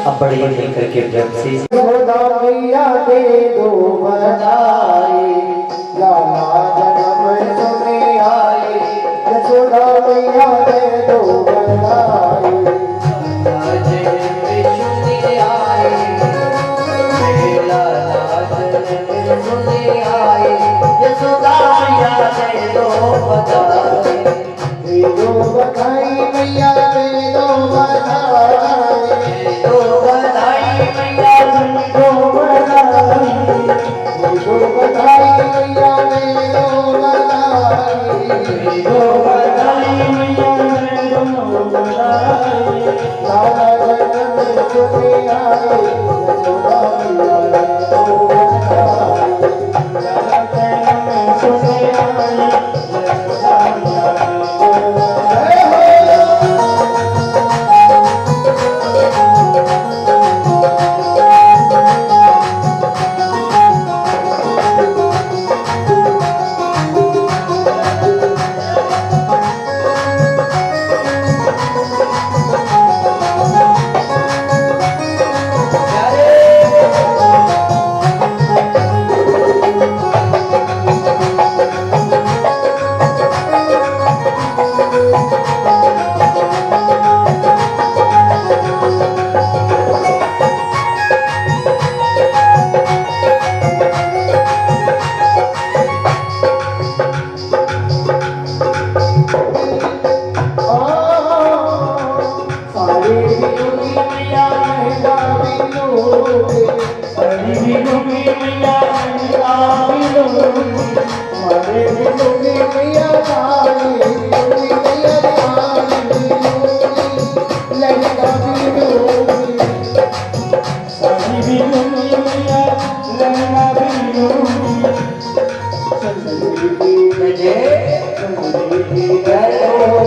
अब बड़े मिलकर के जब से मैया दे दो बधाई, लाला जन्म सुने आए, यशोदा मैया दे दो बधाई। दे दो बधाई मैया दे दो बधाई, दो बधाई मैया दे दो बधाई, दो बधाई मैया दे दो बधाई, दो बधाई मैया दे दो बधाई। लाला जन्म सुने आए, यशोदा मैया दे दो बधाई, लाला जन्म सुने आए, यशोदा मैया दे दो बधाई।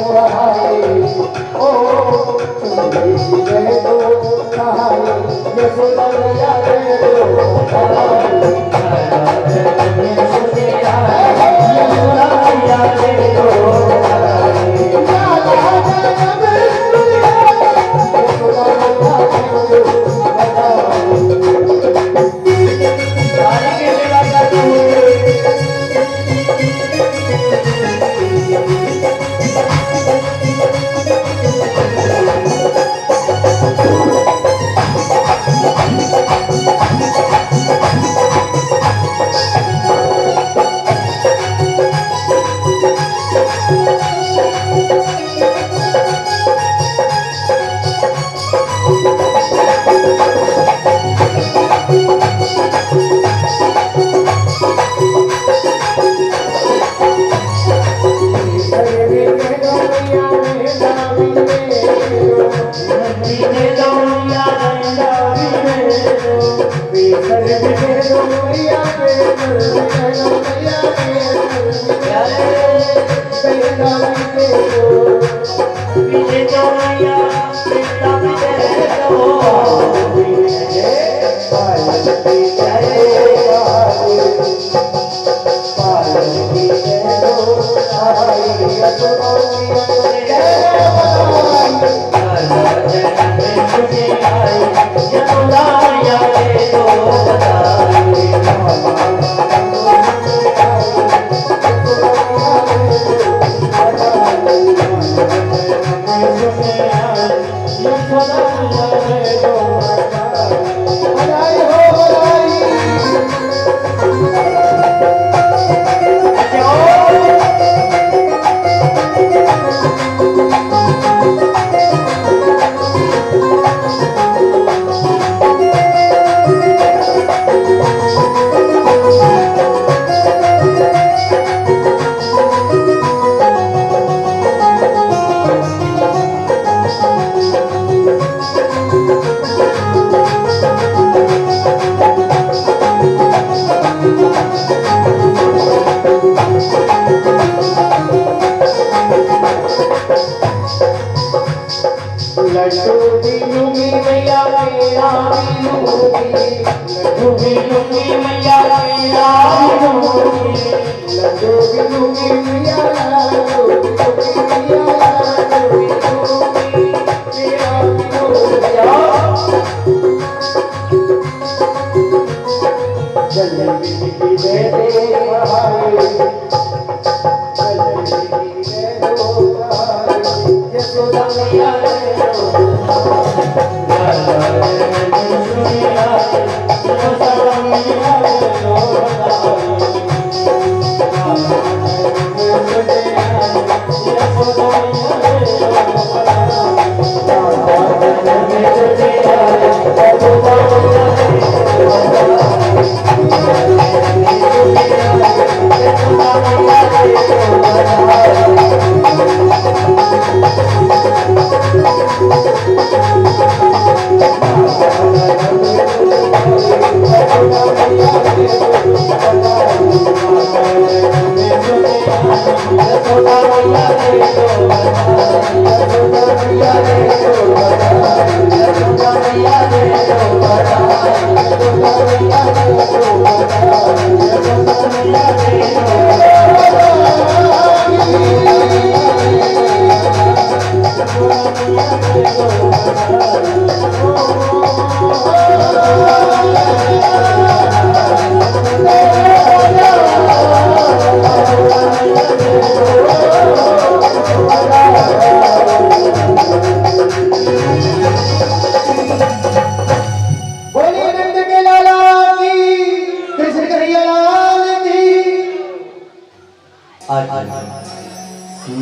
सहाय ओ तुम दे दो सहाय यशोदा मैया दे दो सहाय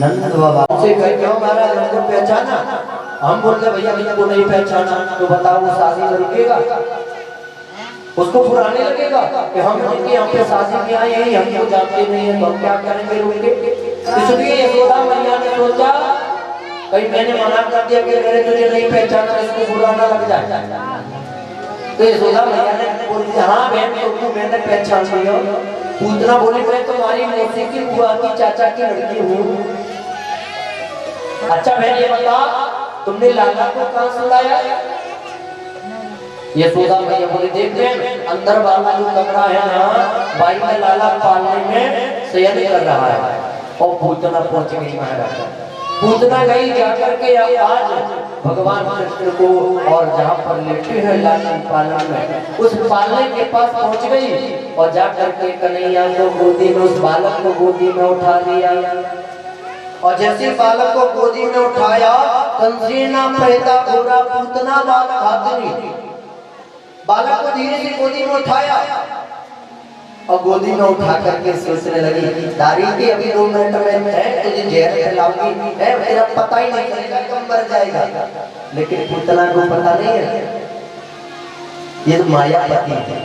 नंद बाबा से कह क्यों महाराज हमको पहचाना? हम बोलते भैया भैया को नहीं पहचाना तो बताओ वो शादी में रुकेगा? उसको पुराने लगेगा कि हम उनके यहाँ पे शादी में आए हैं, हमको जानते नहीं है तो हम क्या करेंगे रुक के? इसलिए यशोदा मैया ने सोचा कहीं मैंने मना कर दिया कि मेरे तुझे नहीं पहचाना इसको बुरा ना लग जाए, तो यशोदा मैया ने बोल दिया हाँ बहन तो मैंने पहचान लिया। पूतना बोली मैं तुम्हारी मौसी की बुआ की चाचा की लड़की हूँ। अच्छा बहन ये बता, तुमने लाला को कहाँ सुलाया? यशोदा मैया बोले देख रहे अंदर वाला जो कमरा है ना, भाई में लाला पालने में शयन कर रहा है। और पूतना पहुंच गई महाराज, पूतना गई जाकर के आज भगवान कृष्ण को और जहाँ पर लेटे हैं लालन पालन में, उस पालने के पास पहुंच गई और जाकर के कन्हैया को गोदी में, उस बालक को गोदी में उठा लिया। और जैसे बालक को गोदी में उठाया, कंसीना पैदा पूरा पूतना बालक हाथनी, बालक को धीरे से गोदी में उठाया और गोदी में उठा करके सोचने लगी, दारी की अभी 2 मिनट में है तुझे जहर खिलाऊंगी, है तेरा पता ही नहीं चलेगा, कब मर जाएगा। लेकिन पूतना को पता नहीं है ये तो मायापति है।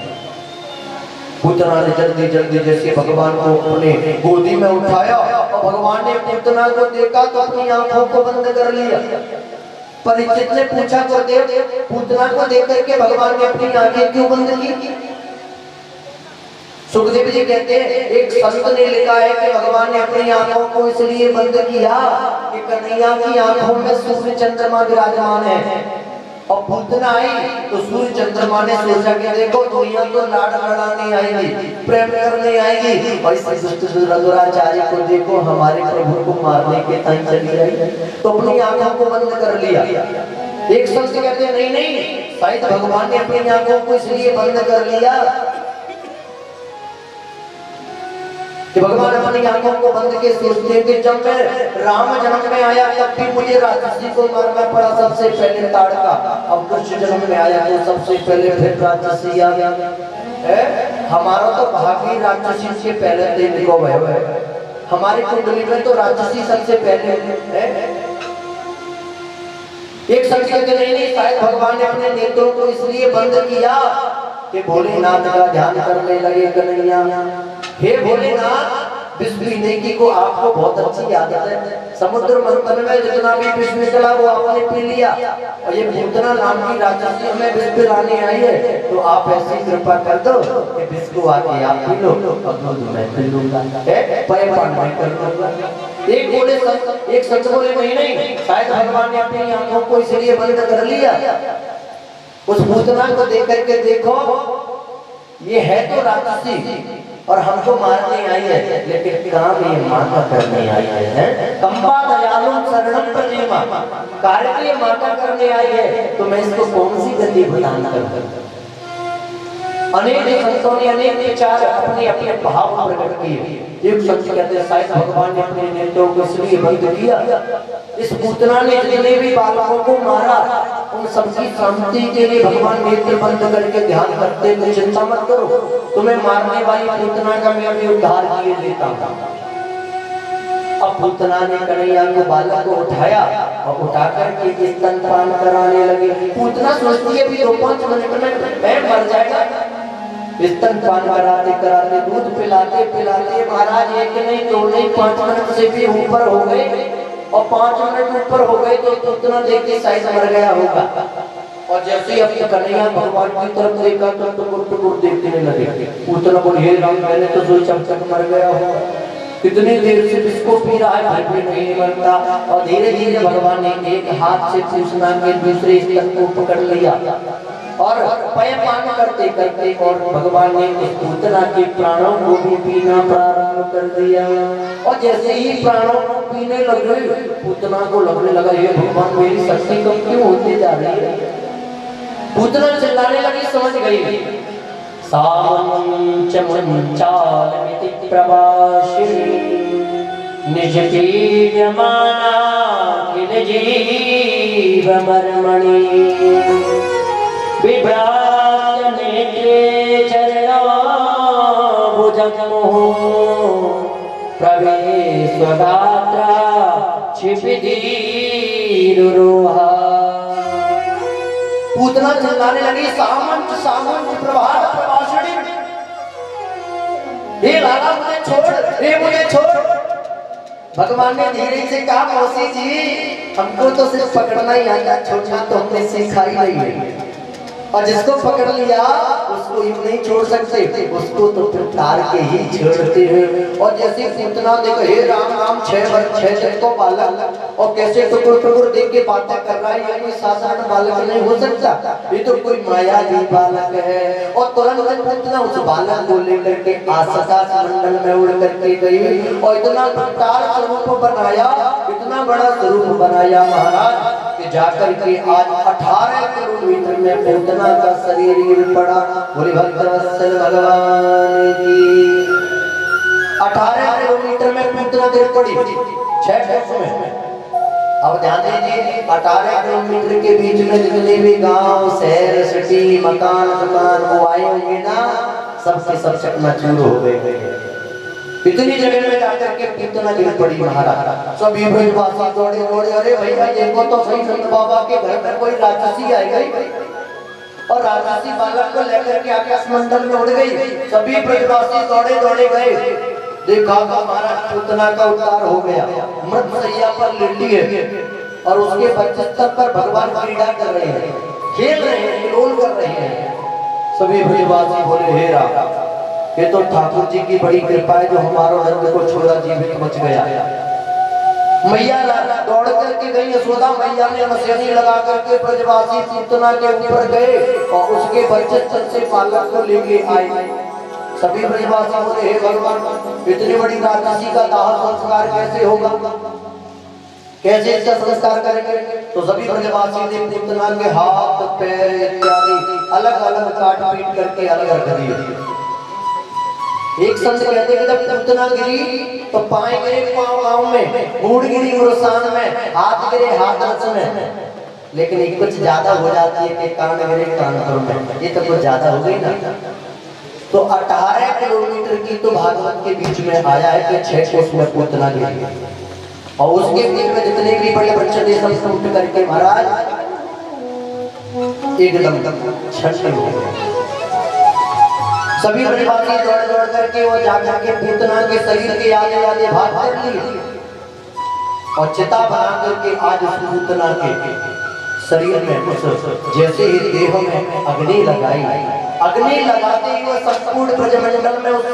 पूतना ने जल्दी जल्दी जैसे भगवान को अपने गोदी में उठाया और भगवान ने पूतना को देखा तो अपनी आंखों को बंद कर लिया। परीक्षित ने पूछा तो पूतना को देख करके भगवान ने अपनी आंखें क्यों बंद की? सुखदेव जी कहते हैं एक संत ने लिखा है कि भगवान ने अपनी आंखों को इसलिए बंद किया कि कन्हैया की आंखों में सूर्य चंद्रमा विराजमान है। और पूतना आई तो सूर्य चंद्रमा ने सोचा कि देखो दुनिया तो लाड लड़ाने आएगी, प्रेम करने आएगी, और इस दुराचारी को देखो हमारे प्रभु को मारने के टाइम चली आई, तो अपनी आंखों को बंद कर लिया। एक संत कहते हैं नहीं नहीं, शायद भगवान ने अपनी आंखों को इसलिए बंद कर लिया कि भगवान अपनी आंखों को बंद के सोचते हैं कि जब मैं राम जन्म में आया तब भी मुझे राक्षसी को मारना पड़ा सबसे पहले ताड़का, अब कृष्ण जन्म में आया तो सबसे पहले फिर राक्षसी आ गया। हमारा तो भागी राक्षसी से पहले दिन को है, हमारी कुंडली में तो राक्षसी सबसे पहले है। एक संत कहते नहीं, शायद भगवान ने अपने नेत्रों को इसलिए बंद किया कि भोलेनाथ का ध्यान करने लगे कन्हैया। हे भोलेनाथ, विष पीने की को आपको बहुत अच्छी आदत है, समुद्र मंथन में जितना भी विष निकला वो आपने पी लिया, और ये पूतना नाम की राक्षसी हमें विष पिलाने आई है, तो आप ऐसी कृपा कर दो कि विष को आके आप पी लो और दूध मैं पी लूंगा, पैपान मैं कर लूंगा। एक सच बोले नहीं, शायद भगवान ने अपनी आंखों को इसलिए बंद कर लिया, उस पूतना को देख करके देखो ये है तो राक्षसी और हमको मारने आई है, लेकिन काम ये माता करने आई है। कंपा दयालु शरणम प्रेमा, कार्य के लिए माता करने आई है, तो मैं इसको कौन सी गति प्रदान करूं? अनेक संतों ने अनेक विचार अपने अपने भाव प्रकट किए। एक संत कहते हैं शायद भगवान ने अपने नेत्रों को इसलिए बंद किया, इस पूतना ने जितने भी बालकों को मारा उन सबकी शांति के लिए भगवान नेत्र बंद करके ध्यान करते थे, चिंता मत करो, तुम्हें मारने वाली पूतना का मैं अभी उद्धार किए देता हूँ। अब पूतना ने कन्हैया को बालक को उठाया और उठा करके स्तनपान कराने लगे। पूतना सोचती है भी 2-5 मिनट में मैं मर जाएगा। स्तनपान कराते कराते दूध पिलाते पिलाते महाराज 1 नहीं 2 नहीं 5 मिनट से भी ऊपर हो गए, और 5 मिनट ऊपर हो गए तो पूतना देख के शायद मर गया होगा। और जैसे ही अपनी कन्हैया भगवान की तरफ देखा तो टुकुर देखने लगे। पूतना बोले हे राम, मैंने तो सोचा चक मर गया होगा, कितनी देर से इसको पी रहा है फिर भी नहीं मरता। और धीरे धीरे भगवान ने एक हाथ से पूछना के दूसरे स्तन को पकड़ लिया और पैपान करते करते और भगवान ने उस पूतना के प्राणों को भी पीना प्रारंभ कर दिया। और जैसे ही प्राणों को पीने लगे पूतना को लगने लगा ये भगवान मेरी शक्ति कम क्यों होती जा रही है। पूतना चिल्लाने लगी, समझ गई सामं च मुंचालमिति प्रवासिनी निज पीड्यमाना किल जीव मर्मणि विभ्रात नेत्रे चरणा भुजगमुः प्रवेशगात्रा क्षिपिधीरुरोहा। पूतना चिल्लाने लगी सामंत सामंत प्रभात प्रवासिनी, हे लाला मुझे छोड़, हे मुझे छोड़। भगवान ने धीरे से कहा मौसी जी हमको तो सिर्फ पकड़ना ही आता, छोड़ना तो हमने सिखा ही नहीं है। और जिसको पकड़ लिया उसको यूं नहीं छोड़ सकते, उसको तो फिर तार के ही छोड़ते हैं। और जैसे पूतना देखो, हे राम राम 6 दिन को बालक, और कैसे टुकुर टुकुर देख के बातें कर रहा है, ये कोई साधारण बालक नहीं हो सकता, ये तो कोई मायावी बालक है। और तुरंत पूतना उस बालक को लेकर के आकाश मंडल में उड़ करके गई और इतना विकराल स्वरूप बनाया, इतना बड़ा स्वरूप बनाया महाराज कि जाकर के आज 18 किलोमीटर में पूतना का शरीर गिर पड़ा। बोले भक्तवत्सल भगवान की। 18 किलोमीटर में पूतना गिर पड़ी 6 वर्ष में। अब ध्यान दीजिए, 18 किलोमीटर के बीच में जितने भी गांव शहर सिटी मकान दुकान वो आए होंगे ना, सबके सब चकनाचूर हो गए। इतनी जगह में जाकर के पूतना गिर पड़ी महाराज। सभी ब्रजवासी दौड़े दौड़े, अरे भैया देखो तो सही, संत बाबा के घर में कोई राक्षसी आई गई और राक्षसी बालक को लेकर के आकाश मंडल में उड़ गई। सभी ब्रजवासी दौड़े दौड़े गए, देखा तो महाराज पूतना का उद्धार हो गया, मृतशैया पर लेटी है और उसके बच्चेस्तर पर भगवान क्रीड़ा कर रहे हैं, खेल रहे हैं, किलोल कर रहे हैं। सभी ब्रजवासी बोले, हे राम, ये तो ठाकुर जी की बड़ी कृपा है जो हमारा नंद को छोड़ा जीवित बच गया। मैया दौड़ करके गई, यशोदा मैया ने मसेनी लगा करके ब्रजवासी पूतना के ऊपर गए और उसके बच्चेस्तर से बालक को लेके आए। सभी ब्रजवासी बोले, हे भगवान, इतनी बड़ी राक्षसी का दाह संस्कार कैसे होगा, कैसे इसका संस्कार करेंगे? तो सभी ब्रजवासी ने पूतना के हाथ पैर इत्यादि अलग अलग काट पीट करके अलग रख दिए। एक संत कहते हैं कि जब पूतना गिरी तो पाए गिरे पाँव में, मूड़ गिरी मुरसान में, हाथ गिरे हाथ रस में, लेकिन एक कुछ ज्यादा हो जाती है कि कान गिरे कानपुर में, ये तो कुछ ज्यादा हो गई ना। तो 18 किलोमीटर की तो भागवत के बीच में आया है कि 6 कोस में पूतना गिरी और उसके बीच में जितने भी बड़े बच्चे थे सब उठ करके महाराज एकदम छठ हो गए। सभी ब्रजवासी दौड़ दौड़ करके वो जा के पूतना के शरीर के आगे आगे भाग कर ली और चिता बना करके आज उस पूतना के शरीर में जैसे ही देह में अग्नि लगाई, अग्नि लगाते ही वह संपूर्ण ब्रजमंडल में उस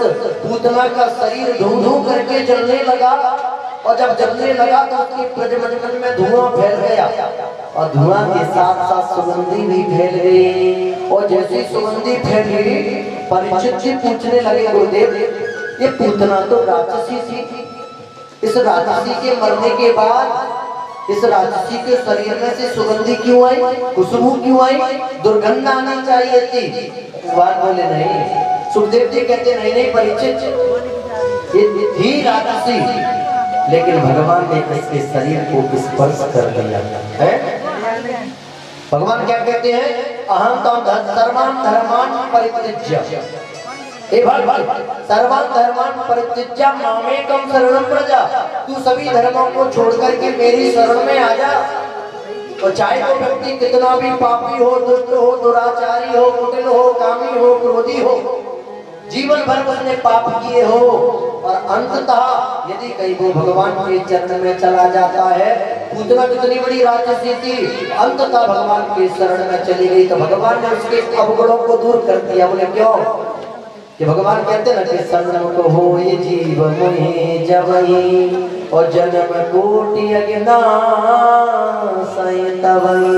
पूतना का शरीर धूम धूम करके जलने लगा। और जब जलने लगा तो उसके ब्रजमंडल में धुआं फैल गया और धुआं के साथ साथ सुगंधी भी फैल गई। और जैसी सुगंधी फैली, परीक्षित जी पूछने लगे, गुरुदेव ये पूतना तो राक्षसी थी, इस राक्षसी के मरने के बाद इस राक्षसी के शरीर में से सुगंधी क्यों आई, खुशबू क्यों आई, दुर्गंध आनी चाहिए थी। भगवान बोले नहीं। सुखदेव जी कहते नहीं परीक्षित ये थी राक्षसी, लेकिन भगवान ने इसके शरीर को स्पर्श कर दिया है। भगवान क्या कहते हैं, अहम तो सर्वान धर्मान परित्यज्य, हे भगवान सर्वान धर्मान परित्यज्य मामेकम शरणं व्रज, तू सभी धर्मों को छोड़ करके मेरी शरण में आ जा। तो चाहे वो व्यक्ति कितना भी पापी हो, दुष्ट हो, दुराचारी हो, कुटिल हो, कामी हो, क्रोधी हो, जीवन भर उसने पाप किए हो और अंततः यदि कहीं वो भगवान के चरण में चला जाता है, पूतना कितनी बड़ी राक्षसी थी, अंततः भगवान के शरण में चली गई तो भगवान ने उसके अवगुणों को दूर कर दिया। बोले क्यों? कि भगवान कहते ना कि सन्मुख हो ये जीव मोहि जबहि और जन्म कोटि अज्ञानसहि तबहि।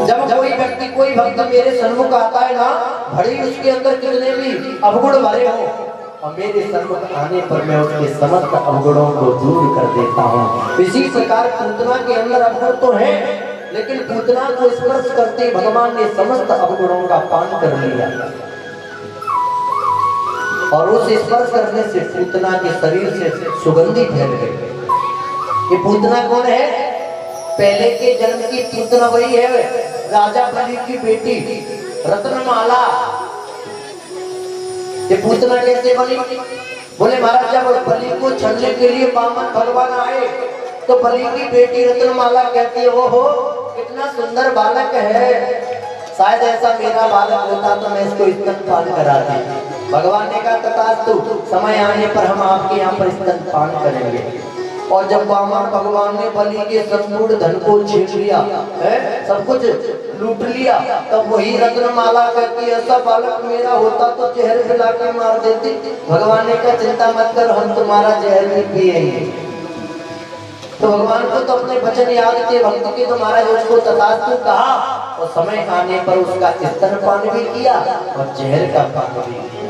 जब कोई व्यक्ति कोई भक्त मेरे सन्मुख आता है ना, भले ही उसके अंदर कितने भी अवगुण भरे हो और मेरे सन्मुख आने पर मैं उसके समस्त अवगुणों को दूर कर देता हूँ। इसी प्रकार पूतना के अंदर अवगुण तो है, लेकिन पूतना को स्पर्श करते भगवान ने समस्त अवगुणों का पान कर लिया और उस स्पर्श करने से पूतना के शरीर से सुगंधी फैल गई। ये पूतना कौन है? पहले के जन्म की पूतना वही है, राजा बलि की बेटी रत्नमाला। ये पूतना कैसे बनी? बोले महाराज जब बलि को छलने के लिए वामन भगवान आए तो बलि की बेटी रत्नमाला कहती है, ओहो कितना सुंदर बालक है, शायद ऐसा मेरा बालक होता तो मैं इसको स्तनपान कराती। भगवान ने कहा तथास्तु, समय आने पर हम आपके यहाँ पर स्तनपान करेंगे। और जब वामन भगवान ने बलि के संपूर्ण धन को छीन लिया है, सब कुछ लूट लिया, तब वही रत्नमाला कहती ऐसा बालक मेरा होता तो जहर पिला के मार देती। भगवान ने कहा चिंता मत कर, हम तुम्हारा जहर नहीं पिएंगे। तो भगवान को तो अपने वचन याद थे, भक्त के, तो महाराज उसको तथास्तु कहा और समय आने पर उसका स्तनपान भी किया और जहर का पान भी किया।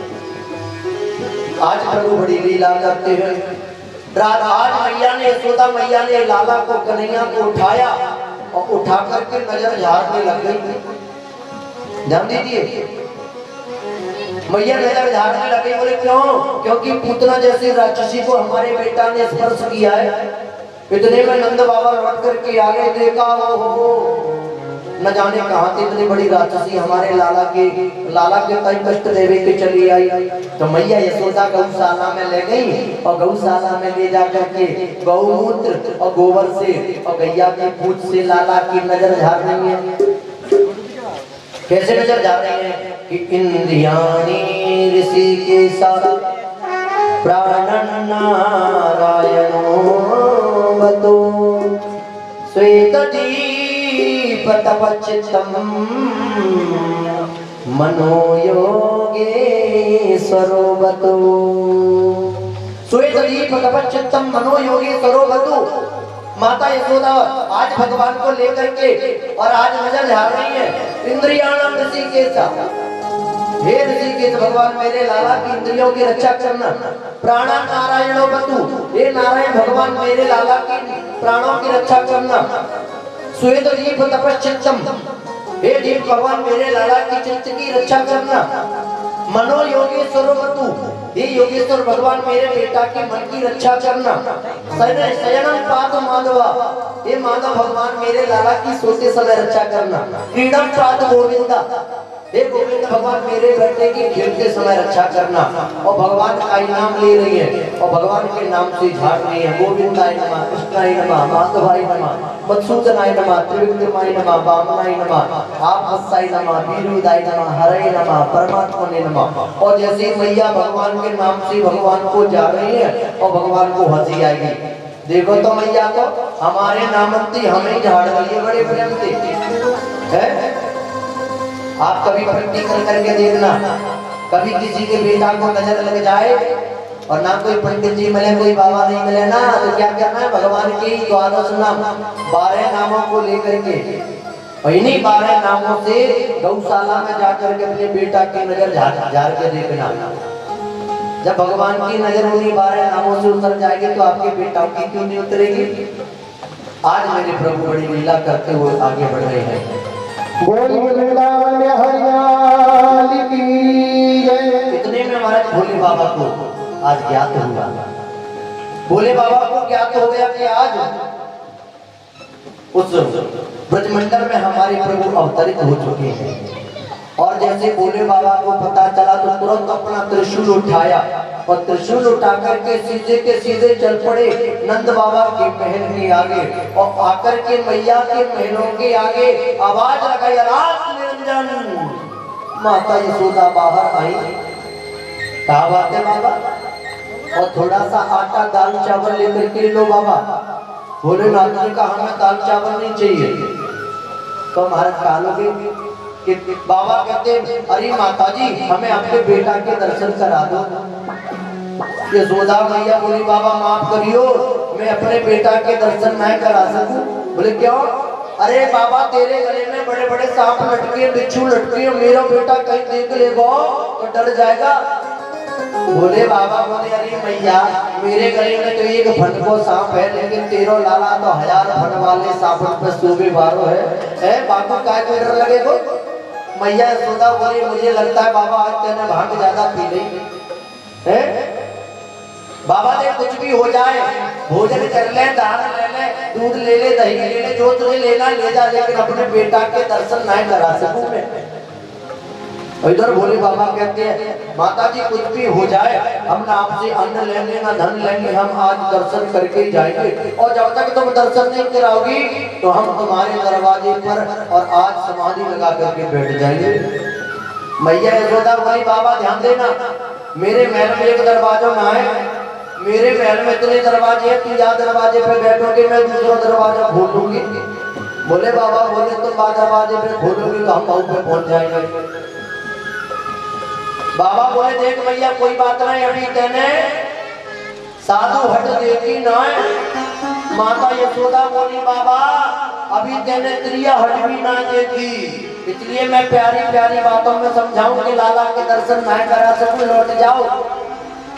आज प्रभु बड़ी लीला करते हैं। आज मैया ने, यशोदा मैया ने लाला को, कन्हैया को उठाया और उठा करके नजर झाड़ने लग गई। ध्यान दीजिए, मैया नजर झाड़ने लगी। बोले क्यों? क्योंकि पूतना जैसी राक्षसी को हमारे बेटा ने स्पर्श किया है। इतने में नंद बाबा लौट करके आ गए, देखा वो न जाने कहां से इतनी बड़ी राक्षसी हमारे लाला के कई कष्ट देवे के चली आई। तो मैया यशोदा गौशाला में ले गई और गौशाला में ले जाकर के गौमूत्र और गोबर से और गैया की पूंछ से लाला की नजर झाड़ रही है। कैसे नजर झाड़ रही है कि इंद्रियाणी ऋषि के साथ प्राणन नारायणो वतो श्वेत दीप तप चित्तम मनोयोगेश्वरो वतो। श्वेत दीप तप चित्तम मनोयोगेश्वरो वतो। माता यशोदा आज भगवान को लेकर के और आज नजर झाड़ रही है इंद्रियाणाम ऋषिकेशा। हे ऋषिकेश भगवान मेरे लाला की इंद्रियों की रक्षा करना। प्राणा नारायणो बतु, हे नारायण भगवान मेरे लाला की प्राणों की रक्षा करना। श्वेत दीप तपश्चित्तम, हे दीप भगवान मेरे लाला की चित्त की रक्षा करना। मनो योगेश्वरो बतु, हे योगेश्वर भगवान मेरे बेटा के मन की रक्षा करना। शयनम पाद माधवा, हे माधव भगवान मेरे लाला की सोते समय रक्षा करना। क्रीडम पाद गोविंदा, हे गोविंद भगवान मेरे बेटे की खेलते समय रक्षा करना। और भगवान का नाम ले रही है और भगवान के नाम से झाड़ रही है। गोविंदाय नमः, कृष्णाय नमः, माधवाय नमः, मधुसूदनाय नमः, त्रिविक्रमाय नमः, वामनाय नमः, आपवत्साय नमः, वीरविदाय नमः, हरे नमः, परमात्मने नमः। और जैसे मैया भगवान के नाम से भगवान को जा रही है और भगवान को हंसी आएगी। देखो तो मैया को हमारे नामंती हमें झाड़ रही है बड़े प्रेम से है। आप कभी प्रैक्टिकल करके देखना, कभी किसी के बेटा को नजर लग जाए और ना कोई पंडित जी मिले, कोई बाबा नहीं मिले ना, तो क्या करना है, भगवान की 12 नाम 12 नामों को लेकर के और इन्हीं 12 नामों से गौशाला में जाकर के अपने बेटा की नजर झाड़ के देखना। जब भगवान की नजर उन्हीं 12 नामों से उतर जाएगी तो आपके बेटा की क्यों नहीं उतरेगी। आज मेरे प्रभु बड़ी लीला करते हुए आगे बढ़ रहे हैं। बोल वृंदावन हरियाली की जय। इतने में महाराज भोले बाबा को आज ज्ञात हुआ, भोले बाबा को ज्ञात हो गया कि आज उस ब्रजमंडल में हमारे प्रभु अवतरित हो चुके हैं। और जैसे भोले बाबा को पता चला तो तुरंत अपना त्रिशूल उठाया और त्रिशूल उठा करके सीधे के सीधे चल पड़े नंद बाबा के महल के आगे और आकर के मैया के महलों के आगे आवाज लगाई, रात निरंजन। माता यशोदा बाहर आई, क्या बात है बाबा, और थोड़ा सा आटा दाल चावल लेकर के लो बाबा। भोलेनाथ ने कहा हमें दाल चावल नहीं चाहिए। तो महाराज कालोगे कि बाबा कहते अरे माता जी हमें आपके बेटा के दर्शन करा दो। यशोदा मैया बोली बाबा माफ करियो, मैं अपने बेटा के दर्शन नहीं करा सकूं। बोले क्यों? अरे बाबा तेरे गले में बड़े बड़े सांप लटके, बिच्छू लटके, मेरा बेटा कहीं देख लेगा तो डर जाएगा। बोले बाबा बोले अरे मैया मेरे गले में तो एक फन को सांप है, लेकिन तेरो लाला तो 1000 फन वाले सांपों पे सूबे बारो है बाबू काय को डर लगेगा। मैया यशोदा बोली मुझे लगता है बाबा आज तेने भांग ज्यादा पी ली है। बाबा ने कुछ भी हो जाए, भोजन कर ले, दान ले ले, दूध ले ले, दही ले ले, जो तुझे लेना ले जा, लेकिन अपने बेटा के दर्शन नहीं करा सकूं मैं। इधर भोले बाबा कहते हैं माता जी कुछ भी हो जाए हम ना आपसे अन्न लेंगे ना धन लेंगे, हम आज दर्शन करके जाएंगे और जब तक तुम दर्शन नहीं कराओगी तो हम तुम्हारे दरवाजे पर और आज समाधि लगा करके बैठ जाएंगे। मैया यशोदा बोली बाबा ध्यान देना, मेरे महल में एक दरवाजा ना है, मेरे महल में इतने दरवाजे हैं, तू या दरवाजे पे बैठोगे, मैं दूसरा दरवाजा खोल लूंगी। बोले बाबा, बोले तुम दरवाजे पे खोलोगी तो हम पाऊ पे पहुंच जाएंगे। बाबा बोले देख भैया कोई बात नहीं, अभी तेने साधु हट देखी ना। माता यशोदा बोली बाबा अभी तेने त्रिया हट भी ना देखी, इसलिए मैं प्यारी प्यारी बातों में समझाऊं कि लाला के दर्शन मैं करा सकूं, लौट जाओ।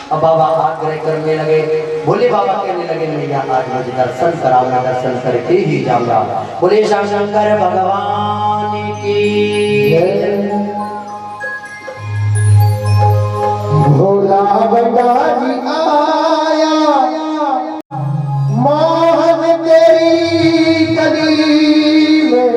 अब बाबा आग्रह करने लगे। बोले बाबा कहने लगे मैया आज मुझे दर्शन कराओ, मैं दर्शन करके ही जाऊंगा। बोले श्याम शंकर भगवान की। भोला बंडारी आया मोहन तेरी गली में।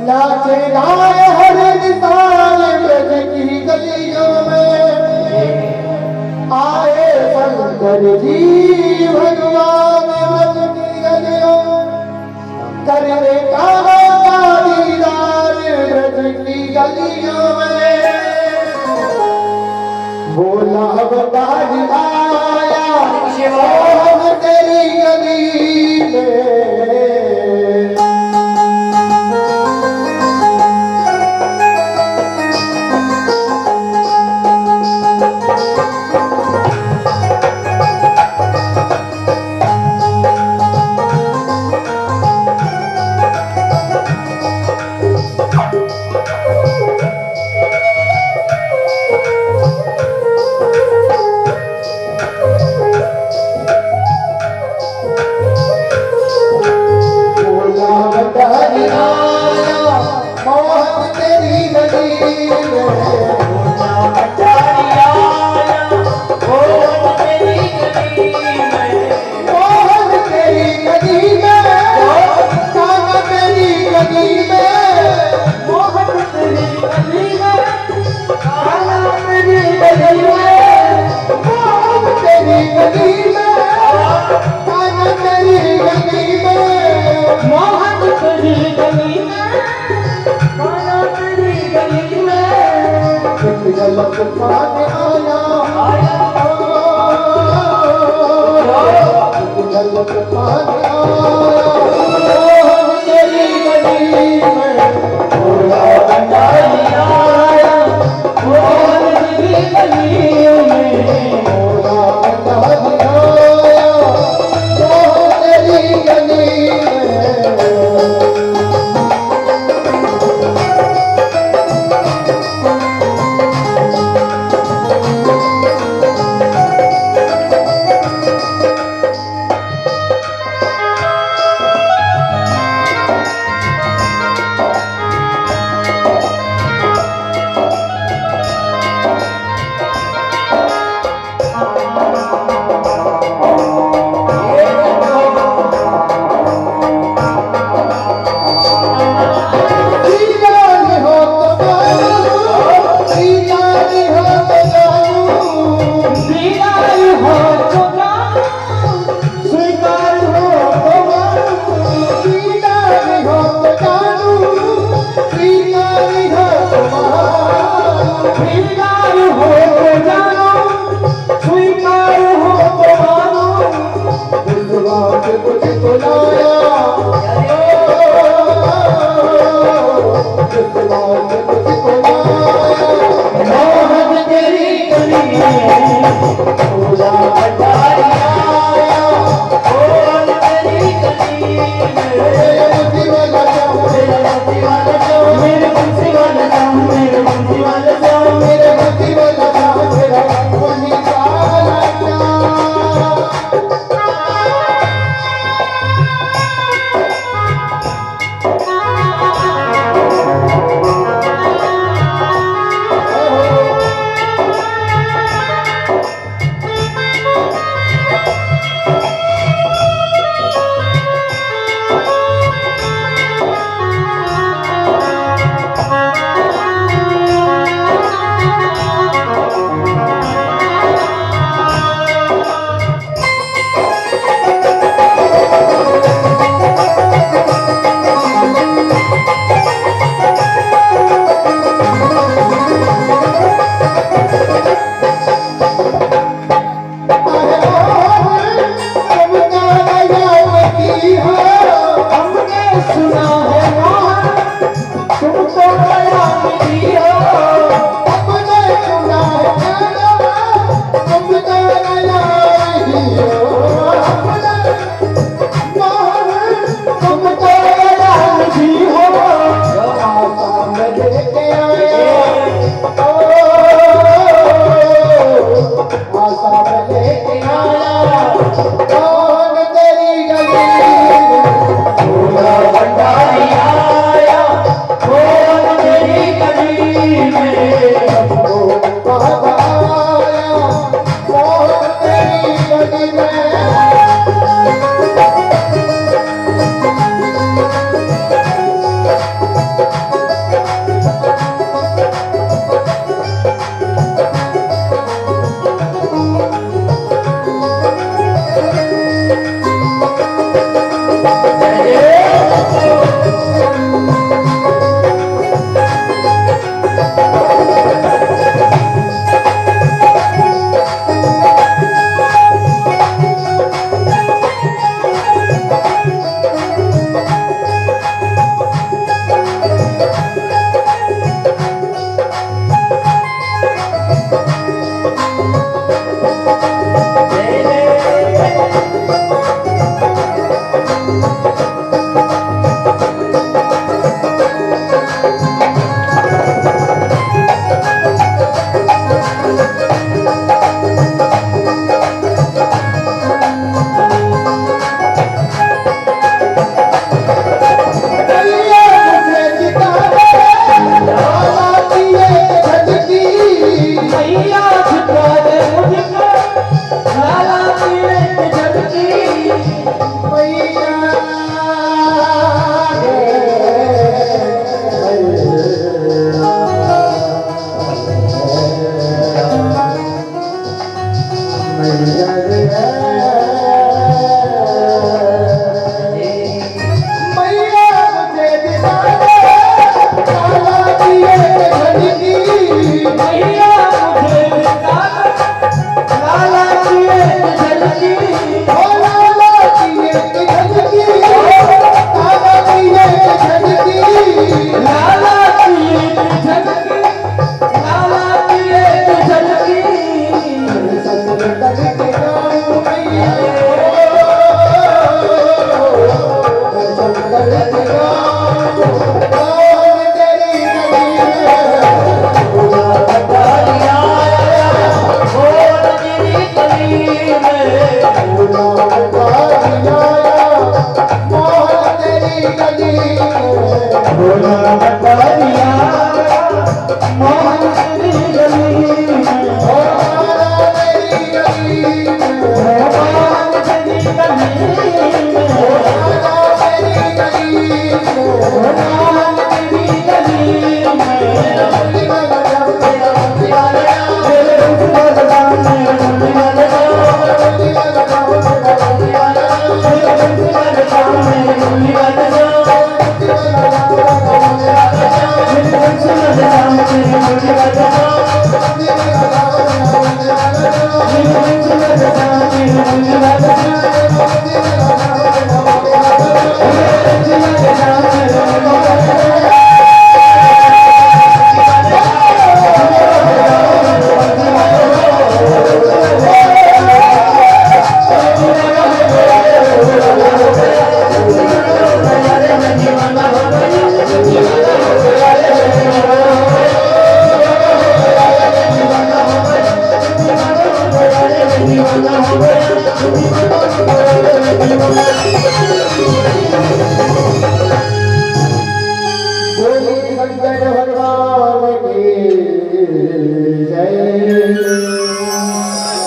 नाचे गाए हर निशान ब्रज की गलियों में। आए शंकर जी भगवान ब्रज की गलियों, करने का दीदार ब्रज की गलियों में। भोला बंडारी आया मोहन तेरी गली में।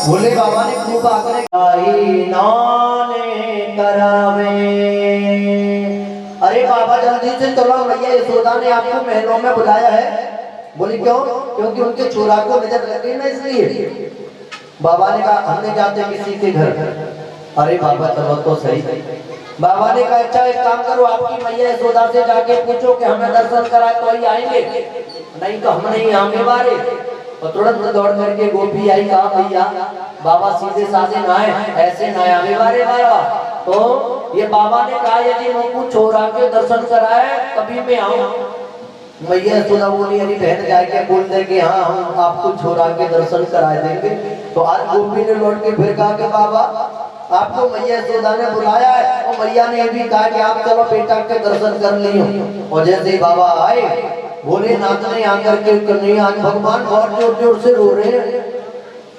भोले बाबा ने खूब आग्रह नाने करावे। अरे बाबा जल्दी से चलो, भैया यशोदा ने आपको महलों में बुलाया है। बोली क्यों? क्योंकि उनके चोरा को नजर लग गई ना, इसलिए बाबा ने कहा हम नहीं जाते किसी के घर। अरे बाबा चलो तो सही। बाबा ने कहा अच्छा एक काम करो, आपकी मैया यशोदा से जाके पूछो कि हमें दर्शन कराए तो ही आएंगे, नहीं तो हम नहीं आने वाले। और तुरंत दौड़ करके गोपी आई, कहा भैया बाबा सीधे साधे ना आए, ऐसे ना आने वाले बाबा। तो ये बाबा ने कहा यदि मुझको छोरा के दर्शन कराए तभी मैं आऊं। मैया यशोदा बोली अरे बहन जाके बोल दे कि हाँ हम आपको छोरा के दर्शन कराए देंगे। तो आज गोपी ने लौट के फिर कहा कि बाबा आपको मैया यशोदा ने बुलाया है, और मैया ने ये भी कहा कि आप चलो बेटा के दर्शन कर लियो। और जैसे ही बाबा आए, भोलेनाथ ने आकर के कन्हैया, आज भगवान बहुत जोर जोर से रो रहे हैं,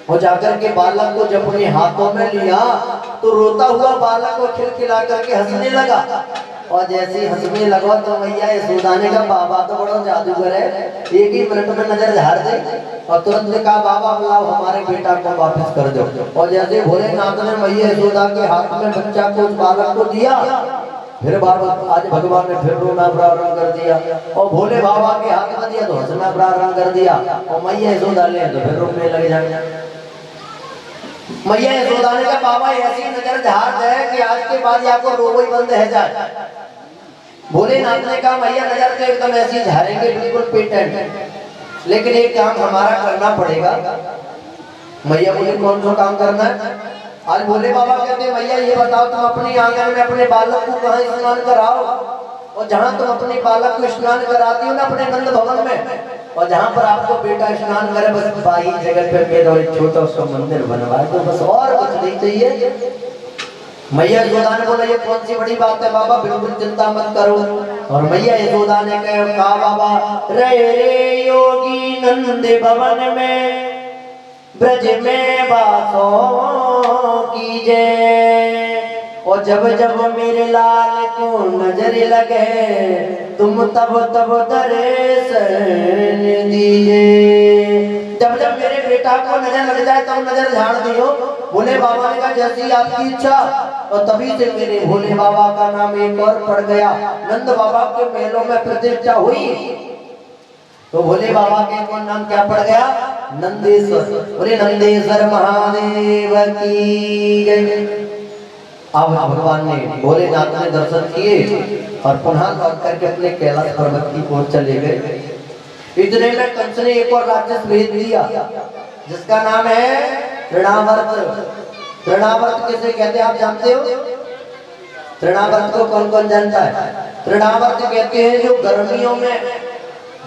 और जाकर के बालक को जब अपने हाथों में लिया तो रोता हुआ बालक को खिलखिला करके हंसने लगा। और जैसे ही हंसने लगा तो मैया यशोदा ने कहा बाबा तो बड़ा जादूगर है, एक ही मिनट में नजर झाड़ दे। और तुरंत ने कहा बाबा बुलाओ हमारे बेटा को वापस कर दो। और जैसे भोलेनाथ ने मैया यशोदा के हाथ में बच्चा को, उस बालक को दिया, फिर बाबा आज भगवान ने फिर रोना प्रारंभ कर दिया, और भोले बाबा के हाथ में दिया तो हंसना प्रारंभ कर दिया, और मैया यशोदा ले तो फिर रोने लग जाए। मैया यशोदा ने कहा बाबा ऐसी नजर झाड़ दे कि आज के बाद आपको रोना ही बंद है जाए। भोलेनाथ ने कहा मैया नजर तो एकदम ऐसी झाड़ेंगे बिल्कुल पेटेंट, लेकिन एक काम हमारा करना पड़ेगा। मैया बोले कौन सा काम करना है? आज भोले बाबा कहते हैं मैया ये बताओ तुम अपनी आंगन में अपने बालक को कहाँ स्नान कराओ, और जहाँ तुम अपने बालक को स्नान कराती हो ना अपने नंद भवन में, और जहाँ पर आपको बेटा स्नान करे बस बाई जगह पे मेरा एक छोटा सा मंदिर बनवा दो, बस और कुछ नहीं चाहिए। मैया यशोदा ने बोला ये कौन सी बड़ी बात है बाबा, बिल्कुल चिंता मत करो। और मैया यशोदा ने कहा बाबा रे योगी नंद भवन में ब्रज में बासों कीजे, और जब जब मेरे लाल को नजर लगे तुम तब तब दर्शन दीजिए। जब जब मेरे बेटा को नजर लग जाए तब नजर झाड़ दियो। भोले बाबा ने कहा जैसी आपकी इच्छा। और तभी से मेरे भोले बाबा का नाम एक और पड़ गया, नंद बाबा के महलों में प्रतिष्ठा हुई तो भोले बाबा के कौन नाम क्या पड़ गया? नंदेश्वर। बोले नंदेश्वर महादेव की जय। अब भगवान ने भोलेनाथ ने दर्शन किए और पुनः लौट करके अपने कैलाश पर्वत की ओर चले गए। इतने में कंस ने एक और राक्षस भेज दिया जिसका नाम है तृणावर्त। तृणावर्त किसे कहते हैं आप जानते हो? तृणावर्त को कौन कौन जानता है? तृणावर्त कहते हैं जो गर्मियों में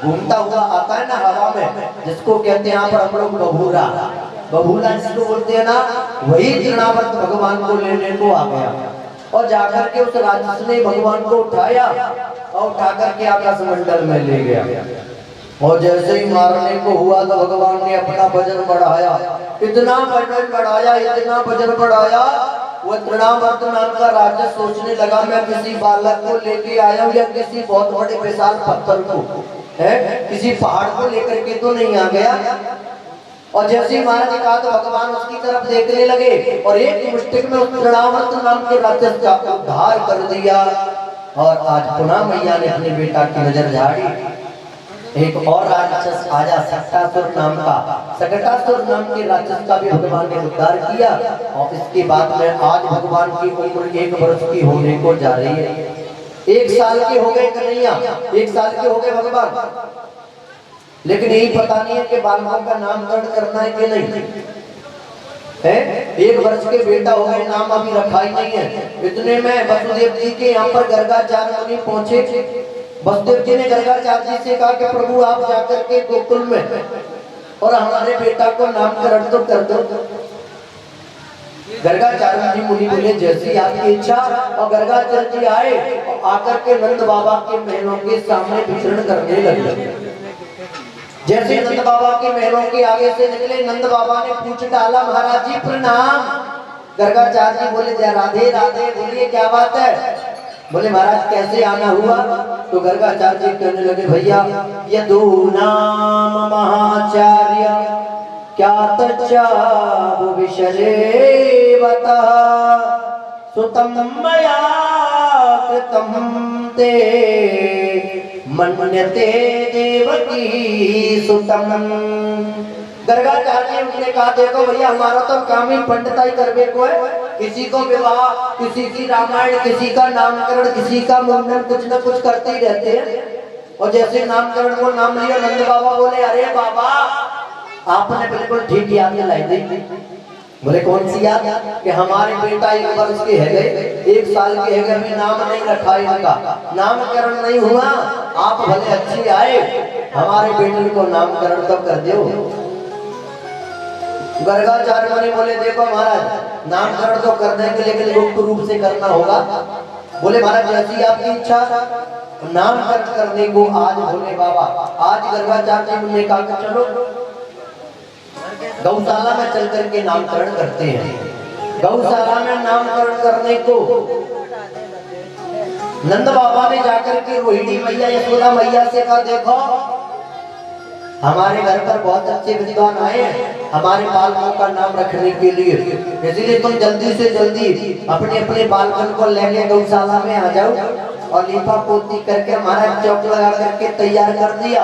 घूमता हुआ आता है ना हवा में, जिसको कहते हैं यहाँ पर हम लोग बबूला। बबूला जिसको बोलते हैं ना, वही तृणावर्त भगवान को लेने को आ गया और जाकर के उस राक्षस ने भगवान को उठाया और उठा करके आकाश मंडल में ले गया। और जैसे ही मारने को हुआ तो भगवान ने अपना वजन बढ़ाया, इतना वजन बढ़ाया, इतना वजन बढ़ाया, वो तृणावर्त नाम का राक्षस सोचने लगा मैं किसी बालक को लेके आया हूँ या किसी बहुत बड़े विशाल पत्थर को है, किसी पहाड़ को लेकर के तो नहीं आ गया। और जैसे ही महाराज ने कहा तो भगवान उसकी तरफ देखने लगे और एक मुष्टिक में उस तृणावर्त नाम के राक्षस का उद्धार कर दिया। और आज पुनः मैया ने अपने बेटा की नजर झाड़ी। एक और राक्षस आजा सकटासुर नाम का, सकटासुर नाम के राक्षस का भी भगवान ने उद्धार किया। और इसके बाद में आज भगवान की उम्र 1 वर्ष की होने को जा रही है। 1 साल के हो गए कन्हैया, 1 साल के हो गए भगवान, लेकिन यही पता नहीं है कि बालकों का नामकरण करना है कि नहीं है। 1 वर्ष के बेटा हो गए, नाम अभी रखा ही नहीं है। इतने में वसुदेव जी के यहाँ पर गर्गाचार्य मुनि पहुंचे। वसुदेव जी ने गर्गाचार्य जी से कहा कि प्रभु आप जाकर के गोकुल में और हमारे बेटा को नामकरण तो कर दो। गर्गाचार्य जी मुनि बोले जैसी आपकी इच्छा। और गर्गाचार्य जी आए और आकर के नंद बाबा के महलों के सामने विचरण करने लगे। जैसे नंद बाबा के महलों के आगे से निकले, नंद बाबा ने पूछ डाला महाराज जी प्रणाम। गर्गाचार्य जी बोले जय राधे राधे, बोलिए क्या बात है? बोले महाराज कैसे आना हुआ? तो गर्गाचार्य जी कहने लगे भैया यदु नाम महाचार्य क्या तच्चाव विशरेवतः सुतम मया कृतम ते मन्यते देवकी सुतम। गर्गाचार्य ने कहा देखो भैया हमारा तो काम ही पंडिताई करने को है, किसी को विवाह, किसी की रामायण, किसी का नामकरण, किसी का मुंडन, कुछ न कुछ करते ही रहते हैं। और जैसे नामकरण को नाम लिया, नंद बाबा बोले अरे बाबा आपने बिल्कुल ठीक याद दिलाई दी। बोले कौन सी याद? कि हमारे बेटा 1 वर्ष के है गए, 1 साल के है गए, अभी नाम नहीं रखा इनका, नामकरण नहीं हुआ। आप भले अच्छे आए, हमारे बेटे को नामकरण तो कर दो। गर्गाचार्य मुनि बोले देखो महाराज नामकरण तो कर देंगे लेकिन गुप्त रूप से करना होगा। बोले महाराज जैसी आपकी इच्छा। नामकरण करने को आज बोले बाबा आज गर्गाचार्य जी ने कहा कि चलो गौशाला में चल करके नामकरण करते हैं। गौशाला में नामकरण करने को नंद बाबा ने जाकर के रोहिणी मैया यशोदा मैया से कहा देखो हमारे घर पर बहुत अच्छे विद्वान आए हैं हमारे बालकों का नाम रखने के लिए, इसलिए तुम जल्दी से जल्दी अपने अपने बालकन को लेके गौशाला में आ जाओ और लीपा पोती करके हमारा चौक लगा करके तैयार कर दिया।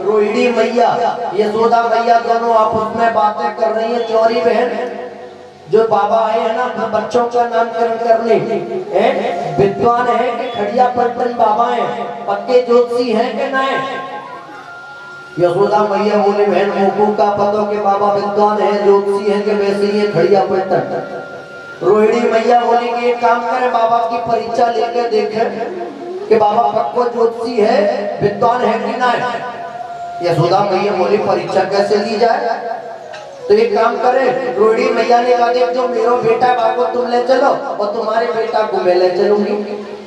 रोहिणी मैया यशोदा मैया दोनों आपस में बातें कर रही है। चौरी बहन जो बाबा आए हैं ना अपने बच्चों का नामकरण करने विद्वान है कि खड़िया पलटन बाबा है पक्के ज्योतिषी हैं कि नहीं। यशोदा मैया बोले बहन मुकू का पतो के बाबा विद्वान है ज्योतिषी है कि वैसे ही खड़िया पलटन। रोहिणी मैया बोली कि एक काम करें बाबा की परीक्षा लेकर देखें कि बाबा पक्को ज्योतिषी है विद्वान है कि नहीं। यशोदा मैया बोली परीक्षा कैसे ली जाए तो एक काम करें। रोहिणी मैया ने कहा देख जो मेरा बेटा बाबा तुम ले चलो और तुम्हारे बेटा को मैं ले चलूंगी।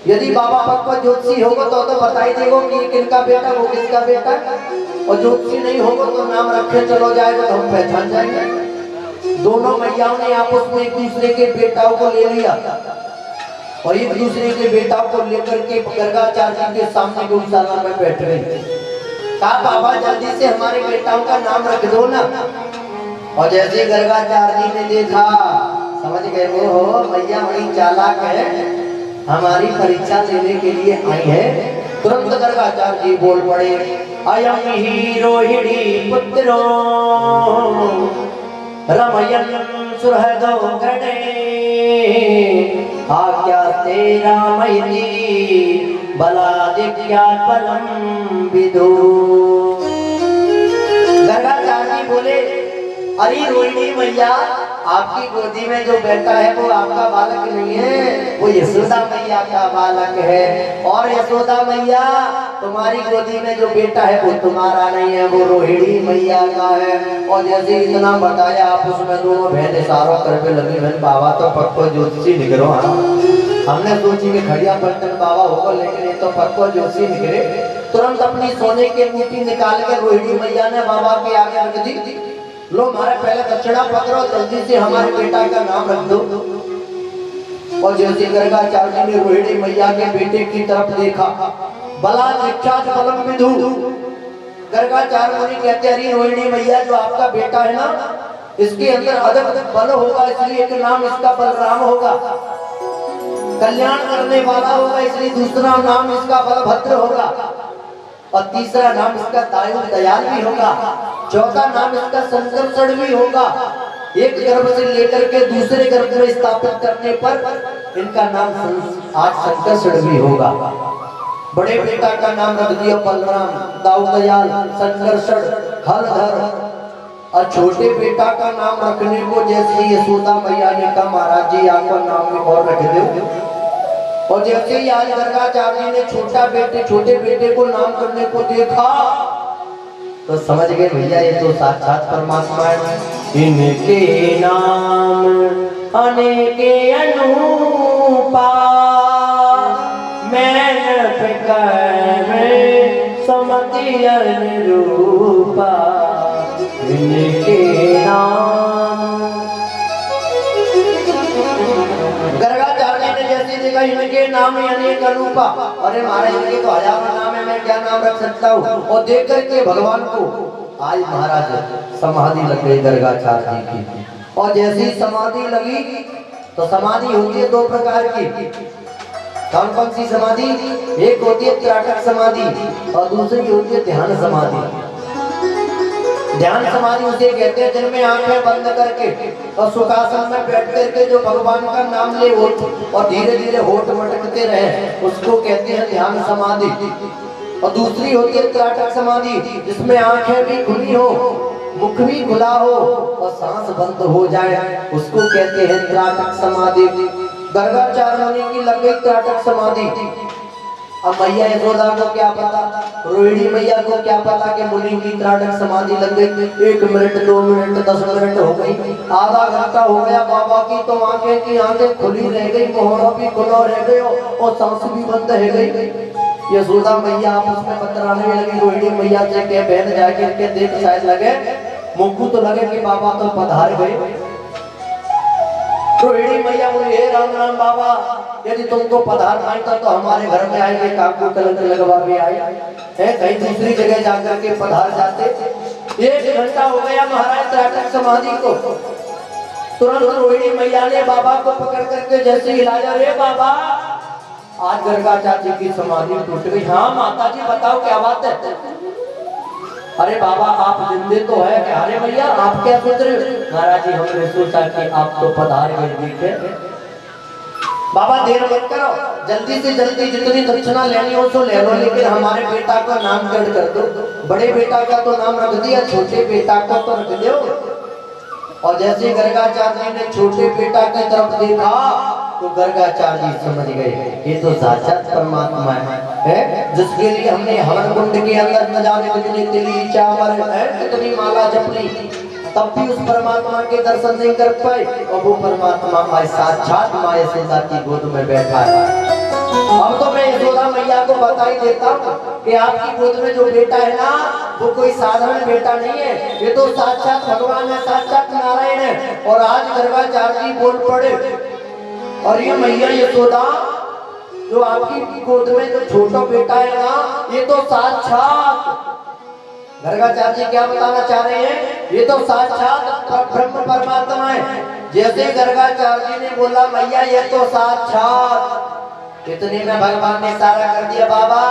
यदि बाबा पक्का ज्योतिषी होगा तो बता ही देगा कि किनका बेटा वो किसका बेटा, और ज्योतिषी नहीं होगा तो नाम रखे चलो जाएगा तो हम पहचान जाएंगे। दोनों मैयाओं ने आपस में एक दूसरे के बेटाओं को ले लिया और एक दूसरे के बेटाओं को लेकर के गर्गाचार्य के सामने गौशाला में बैठ गई। कहा बाबा जल्दी से हमारे बेटाओं का नाम रख दो ना। और जैसे गर्गाचार्य जी ने देखा समझ गए वो हो मैया बड़ी चालाक है हमारी परीक्षा लेने के लिए आई है। तुरंत गर्गाचार्य जी बोल पड़े अयम ही रोहिणी पुत्रो रमयन सुहृदो गणे आज्ञा तेरा मैनी बलादिज्ञा बलम विदो। गर्गाचार्य जी बोले अरे रोहिणी मैया आपकी गोदी में जो बेटा है वो आपका बालक नहीं है वो यशोदा मैया का बालक है। और यशोदा मैया तुम्हारी गोदी में जो बेटा है वो तुम्हारा नहीं है वो रोहिणी मैया का है। और जैसे इतना बताया आप उसमें दोनों बहन इशारों करके लगी बहन बाबा तो पक्को ज्योतिषी निकलो। हाँ हमने सोची कि खड़िया पलटन बाबा होगा लेकिन ये तो पक्को ज्योतिषी निकले। तुरंत अपनी सोने की अंगूठी निकाल के रोहिणी मैया ने बाबा के आगे रख दी। लो हमारे पहले दक्षिणा पकड़ो जल्दी से हमारे बेटा का नाम रख दो। और जैसे गर्गाचार्य ने रोहिणी मैया के बेटे की तरफ देखा बला दीक्षा बलम विदु। गर्गाचार्य मुनि कहते अरे रोहिणी मैया जो आपका बेटा है ना इसके अंदर अदब बल होगा इसलिए एक नाम इसका बलराम होगा। कल्याण करने वाला होगा इसलिए दूसरा नाम इसका बलभद्र होगा और तीसरा नाम इसका दायु दयाल भी होगा। चौथा नाम इसका संकर्षण भी होगा। एक गर्भ से लेकर के दूसरे गर्भ में स्थापित करने पर इनका नाम आज संकर्षण भी होगा। बड़े बेटा का नाम रख दिया बलराम दाऊ दयाल संकर्षण हलधर। और छोटे बेटा का नाम रखने को जैसे यशोदा मैया ने कहा महाराज जी आपका नाम और रख दो। और जैसे ही आज गर्गाचार्य ने छोटे बेटे को नाम करने को देखा तो समझ गए भैया ये तो साक्षात परमात्मा है। इनके नाम अनेके अनूपा मैं समति अनुरूपा इनके नाम। गर्गाचार्य ने जैसे देखा इनके नाम अनेक अनूपा अरे महाराज इनके तो हजारों नाम है मैं क्या नाम रख सकता हूँ। और देख करके भगवान को आज महाराज समाधि लग गई गर्गाचार्य जी की। और जैसी समाधि लगी तो समाधि होती है दो प्रकार की। कौन कौन सी समाधि? एक होती है त्राटक समाधि और दूसरी होती है ध्यान समाधि। ध्यान समाधि उसे कहते हैं जिनमें आंखें बंद करके और सुखासन में बैठ करके जो भगवान का नाम ले और धीरे धीरे होठ मटकते रहे उसको कहते हैं ध्यान समाधि। और दूसरी होती है त्राटक समाधि जिसमें आंखें भी खुली हो मुख भी खुला हो और सांस बंद हो जाए उसको कहते हैं त्राटक समाधि। गर्गाचार्य मुनि की लग गई त्राटक समाधि। अब मैया यशोदा को क्या पता, रोहिणी मैया को क्या पता कि मुनि की त्राटक समाधि लग गई। 1 मिनट 2 मिनट 10 मिनट हो गई, आधा घंटा हो गया, बाबा की तो आंखें की आंखें खुली रह गई, मोहरा भी खुला रह गए और सांस भी बंद रह गई। यशोदा मैया आपस में बतराने लगी, रोहिणी मैया से के बहन जाके के देख, शायद लगे मुंह तो लगे कि बाबा तो पधार गए। रोहिणी मैया बोली, हे राम राम बाबा, यदि तुमको पधार मांगता तो हमारे घर में आएंगे, काकू कलंक लगवा भी आए है, कहीं दूसरी जगह जाकर के पधार जाते। 1 घंटा हो गया महाराज त्राटक समाधि को। तुरंत रोहिणी मैया ने बाबा को पकड़ करके जैसे हिलाया, रे बाबा आज गर्गाचार्य की समाधि टूट गई। हाँ माता जी बताओ क्या बात है। अरे बाबा आप जिंदे तो है क्या? अरे भैया आप क्या सोच रहे हो? महाराज जी हमने सोचा कि आप तो पधार गए, ठीक है बाबा देर मत करो, जल्दी से जल्दी जितनी दक्षिणा लेनी हो तो ले लो, लेकिन हमारे बेटा का नामकरण कर दो। बड़े बेटा का तो नाम रख दिया, छोटे बेटा को तो रख दो। और जैसे गर्गाचार्य ने छोटे बेटा की तरफ देखा तो गर्गाचार्य समझ गए ये तो साक्षात परमात्मा है, जिसके लिए हमने हवन कुंड के अंदर न जाने कितनी तिली चावल है, कितनी माला जपली, तब भी उस परमात्मा के दर्शन नहीं कर पाए। और वो परमात्मा आज साक्षात माँ यशोदा की गोद में बैठा है। अब तो मैं यशोदा मैया को बता ही देता हूँ कि आपकी गोद में जो बेटा है ना, वो कोई साधारण बेटा नहीं है, ये तो साक्षात भगवान है, साक्षात नारायण है। और आज गर्गाचार्य जी बोल पड़े, और ये मैया यशोदा जो आपकी गोद में जो छोटा बेटा है ना, ये तो साक्षात गर्गाचार्य जी क्या बताना चाह रहे हैं, ये तो साक्षात ब्रह्म परमात्मा है। जैसे गर्गाचार्य जी ने बोला मैया ये तो साक्षात, इतने में भगवान ने इशारा कर दिया, बाबा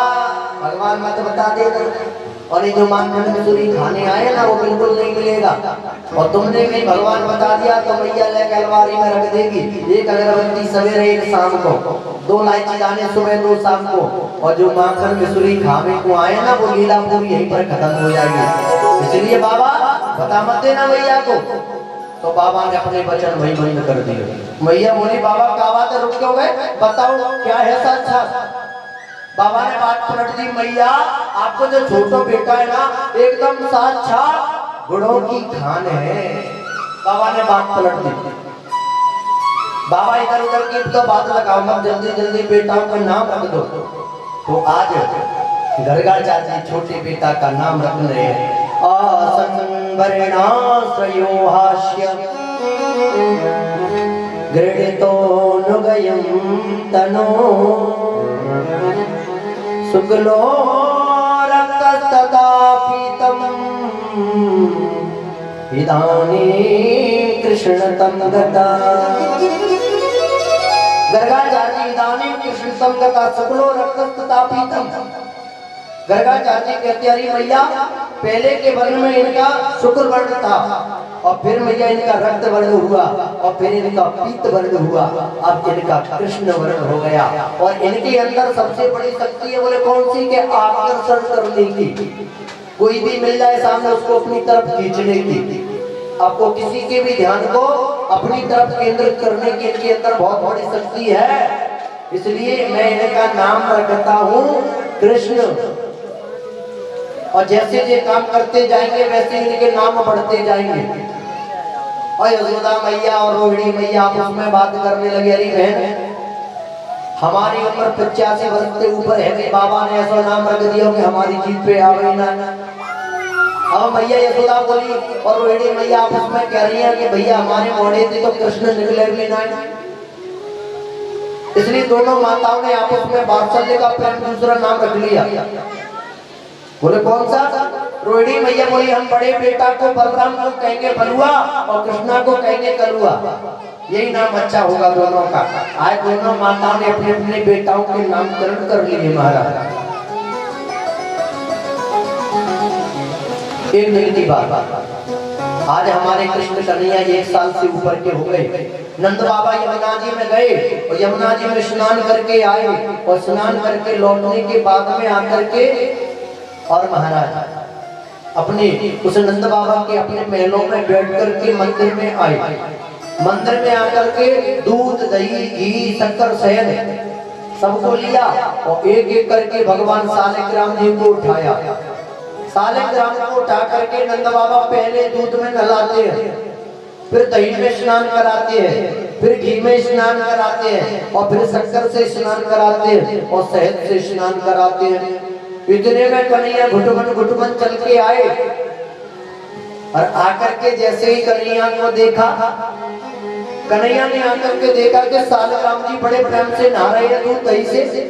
भगवान मत बता देना, और ये जो माखन मसूरी खाने आए ना वो बिल्कुल नहीं मिलेगा। और तुमने कहीं भगवान बता दिया तो मैया लेकर अलमारी में रख देगी। एक अगरबत्ती सवेरे एक शाम को, 2 इलायची दाने सुबह 2 शाम को, और जो माखन मसूरी खाने को आए ना वो लीला पूरी यहीं पर खत्म हो जाएगी। इसलिए बाबा बता मत देना मैया को। तो बाबा ने अपने वचन वही बंद कर दिए। मैया बोली, बाबा क्या बात है, रुक क्यों गए, बताओ क्या है साक्षात। बाबा ने बात पलट दी, मैया आपको जो छोटा बेटा है ना एकदम साक्षात गुणों की खान है। बाबा ने बात पलट दी। बाबा इधर उधर की तो बात लगाओ मत, जल्दी जल्दी बेटाओं का नाम रख दो। तो आज गर्गाचार्य छोटे बेटा का नाम रख रहे हैं, आसंवरणाश्रयो हास्य गृहीतो नुगयं तनो शुक्लो रक्तस्तथा पीतम् इदानीं कृष्णतं गता। गर्गाचार्य इदानीं कृष्णतं गता शुक्लो रक्तस्तथा पीतम्। गर्गाचार्य कहते अरे मैया पहले के वर्ण में इनका शुक्ल वर्ण था, और फिर मैया इनका रक्त वर्ण हुआ, और फिर इनका पीत वर्ण हुआ, अब इनका कृष्ण वर्ण हो गया। और इनके अंदर सबसे बड़ी शक्ति है, बोले कौन सी, के आकर्षण करने की। कोई भी मिल जाए सामने उसको अपनी तरफ खींचने की। आपको किसी के भी ध्यान को अपनी तरफ केंद्रित करने की इनके अंदर बहुत बड़ी शक्ति है। इसलिए मैं इनका नाम रखता हूँ कृष्ण। और जैसे ये काम करते जाएंगे वैसे इनके नाम बढ़ते जाएंगे। और यशोदा मैया और रोहिणी मैया आपस में बात करने लगे, अरे बहन हमारी उम्र 85 वर्ष से ऊपर है कि बाबा ने ऐसा नाम रख दिया कि हमारी जीत पे आ गई ना। अब मैया यशोदा बोली और रोहिणी मैया आपस में कह रही है कि भैया हमारे मोड़े थे तो कृष्ण निकले भी ना। इसलिए दोनों माताओं ने आपस में वात्सल्य का प्रेम दूसरा नाम रख लिया। बोले कौन सा? रोहिणी मैया बोली हम बड़े बेटा को बलराम को कहेंगे बलुआ और कृष्णा को कहेंगे कलुआ, यही नाम अच्छा होगा दोनों का। आज दोनों माताओं ने अपने अपने बेटाओं के नामकरण कर लिए महाराज। एक दिन की बात, आज हमारे कृष्ण कन्हैया 1 साल से ऊपर के हो गए। नंद बाबा यमुना जी में गए और यमुना जी में स्नान करके आए, और स्नान करके लौटने के बाद में आकर के और महाराज अपने उस नंद बाबा के अपने महलों में बैठ करके मंदिर में आए। मंदिर में आकर के दूध दही घी शक्कर शहद सबको लिया और एक एक करके भगवान सालिग्राम जी को उठाया। सालिग्राम को उठा करके नंद बाबा पहले दूध में नहलाते हैं, फिर दही में स्नान कराते हैं, फिर घी में स्नान कराते हैं और फिर शक्कर से स्नान कराते हैं और शहद से स्नान कराते हैं। इतने में कन्हैया घुटमन चल के आए और आकर के जैसे ही कन्हैया को देखा, कन्हैया ने आकर के देखा कि सालिग्राम जी बड़े प्रेम से नहा रहे हैं, दूध दही से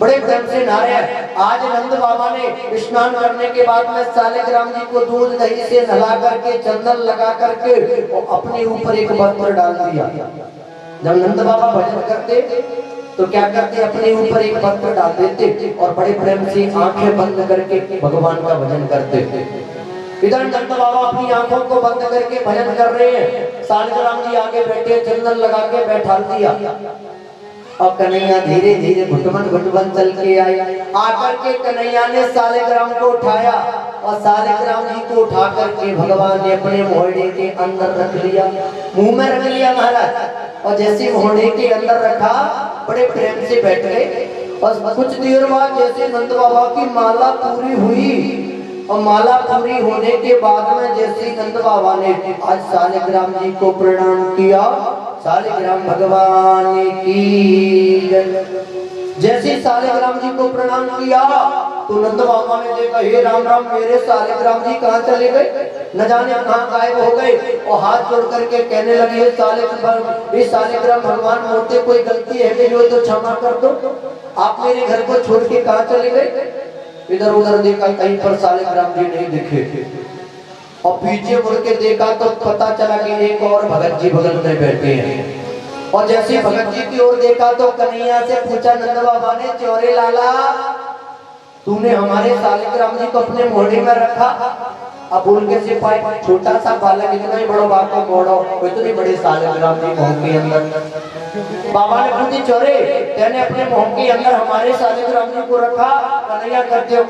बड़े प्रेम से नहा रहे हैं। आज नंद बाबा ने स्नान करने के बाद में सालिग्राम जी को दूध दही से नहला करके चंदन लगा करके और अपने ऊपर एक वस्त्र डाल दिया। जब नंद बाबा भजन करते तो क्या करते, अपने ऊपर एक वस्त्र डाल देते और बड़े प्रेम से आंखें बंद करके भगवान का भजन करते। इधर नंद बाबा अपनी आंखों को बंद करके भजन कर रहे हैं, सालिग्राम जी आगे बैठे, चंदन लगा के बैठा दिया और कन्हैया धीरे धीरे घुटमन चल के आए। आकर के कन्हैया ने सालिग्राम को उठाया और सालिग्राम जी को उठा करके भगवान ने अपने मोहड़े के अंदर रख लिया, मुंह में रख लिया महाराज। और जैसे मोहड़े के अंदर रखा बड़े प्रेम से बैठ गए। और कुछ देर बाद जैसे नंद बाबा की माला पूरी हुई और माला पूरी होने के बाद में जैसे नंद बाबा ने आज सालिग्राम जी को प्रणाम किया, सालिग्राम भगवान की जैसे सालिग्राम जी को प्रणाम किया तो नंद बाबा ने देखा, हे राम राम, मेरे सालिग्राम जी कहाँ चले गए, न जाने कहाँ गायब हो गए। और हाथ जोड़ करके कहने लगे, हे सालिग्राम भगवान, मोटे कोई गलती है कि तो क्षमा कर दो, आप मेरे घर को छोड़ के कहाँ चले गए। इधर उधर देखा, कहीं पर सालिग्राम जी नहीं दिखे और पीछे मुड़ के देखा तो पता चला कि एक और भगत जी बगल में बैठे हैं। और जैसे भगत जी की ओर देखा तो कन्हैया से पूछा नंद बाबा ने, चोरे लाला, तूने हमारे सालिग्राम जी को अपने मोहड़े में रखा। अब बोल के सिपाही, छोटा सा बालक इतना ही बड़ो बाप को मोड़ो, इतनी बड़ी सालिग्राम जी मोह के अंदर। बाबा ने पूछी, चोरे, तेने अपने मोह के अंदर हमारे सालिग्राम जी को रखा। कन्हैया करते हो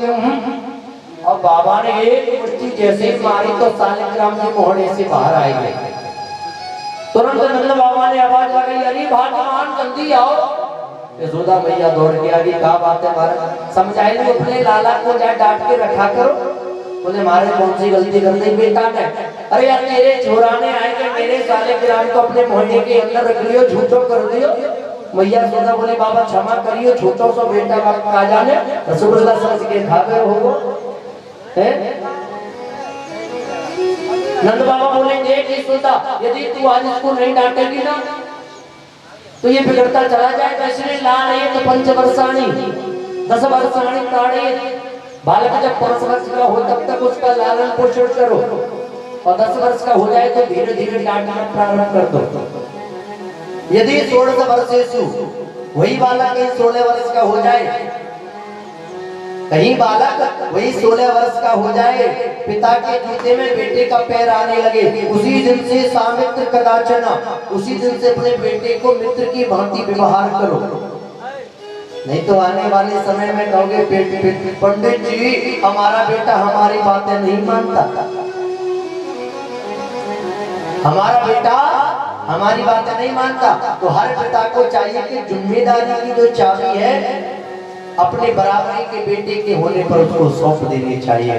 और बाबा ने एक मुट्ठी जैसे ही मारी तो सालिग्राम जी मोहड़े से बाहर आए गए। तुरंत नंद बाबा ने आवाज लगाई, अरे भाग्यवान, जल्दी आओ। यशोदा मैया दौड़ के आ गई, क्या बात है महाराज, समझाए तो अपने लाला को जा डांट के रखा करो। बोले, महाराज कौन सी गलती कर दी बेटा ने। अरे यार, तेरे छोराने आए के मेरे सालिग्राम को अपने मोहड़े के अंदर रख लियो, झूठो कर दियो। मैया यशोदा बोले, बाबा क्षमा करियो, छोटो सो बेटा बाप का जाने, रसगुल्ला समझ के खा गए हो है? नंद बाबा बोले, देख यशोदा, यदि तू आज इसको नहीं डांटेगी ना तो ये बिगड़ता चला जाएगा। इसलिए लाल एक पंचवर्षाणी 10 वर्षाणी ताड़े, बालक जब 5 वर्ष का हो तब तक उसका लालन पोषण करो और 10 वर्ष का हो जाए तो धीरे धीरे डांटना प्रारंभ कर दो। यदि 16 वर्षेषु, वही बालक 16 वर्ष का हो जाए, कहीं बालक वही 16 वर्ष का हो जाए, पिता के जूते में बेटे का पैर आने लगे, उसी दिन से सामित्र कदाचना, उसी दिन से अपने बेटे को मित्र की भांति व्यवहार करो। नहीं तो आने वाले समय में कहोगे, पंडित जी, हमारा बेटा हमारी बातें नहीं मानता, हमारा बेटा हमारी बातें नहीं मानता। तो हर पिता को चाहिए कि जिम्मेदारी की जो चाबी है अपने बराबरी के बेटे के होने पर उसको सौंप देनी चाहिए।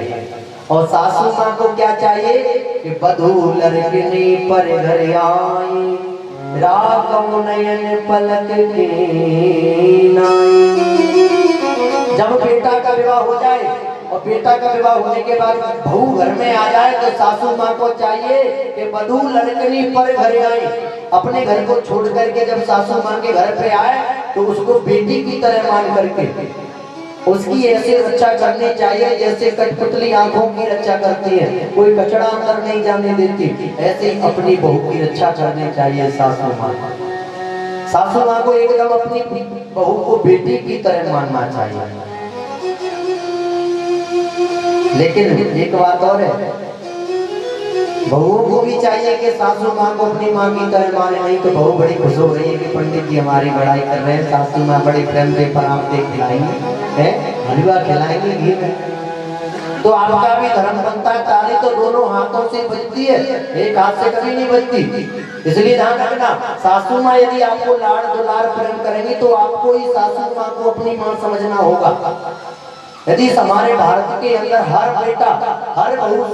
और सासू माँ को क्या चाहिए कि बधू लड़कनी पर घर आई, राघव नयन पलक के नाई। जब बेटा का विवाह हो जाए और बेटा का विवाह होने के बाद बहू घर में आ जाए तो सासू माँ को चाहिए कि बधू लड़कनी पर घर आई। अपने घर को छोड़ करके जब सासू माँ के घर पे आए तो उसको बेटी की तरह मान करके उसकी ऐसी रक्षा करनी चाहिए जैसे कठपुतली आंखों की रक्षा करती है, कोई कचड़ा अंदर नहीं जाने देती, ऐसे ही अपनी बहू की रक्षा करनी चाहिए सासू माँ। सासू माँ को एकदम अपनी बहू को बेटी की तरह मानना चाहिए। लेकिन एक बात और है, बहुओं को भी चाहिए कि सासू माँ को अपनी माँ की तरह माने, नहीं तो बहू बड़ी खुश हो रही है कि पंडित जी हमारी बड़ाई कर रहे हैं, सासू माँ बड़े प्रेम से परामते खिलाएंगे, है हलवा खिलाएंगे, घी में तो आपका भी धर्म बनता है। ताली तो दोनों हाथों से बजती है, एक हाथ से कभी नहीं बजती। इसलिए ध्यान रखना, सासू माँ यदि आपको लाड़ दुलार प्रेम करेंगी तो आपको ही सासू माँ को अपनी माँ समझना होगा। यदि हमारे भारत के अंदर हर बेटा हर बहू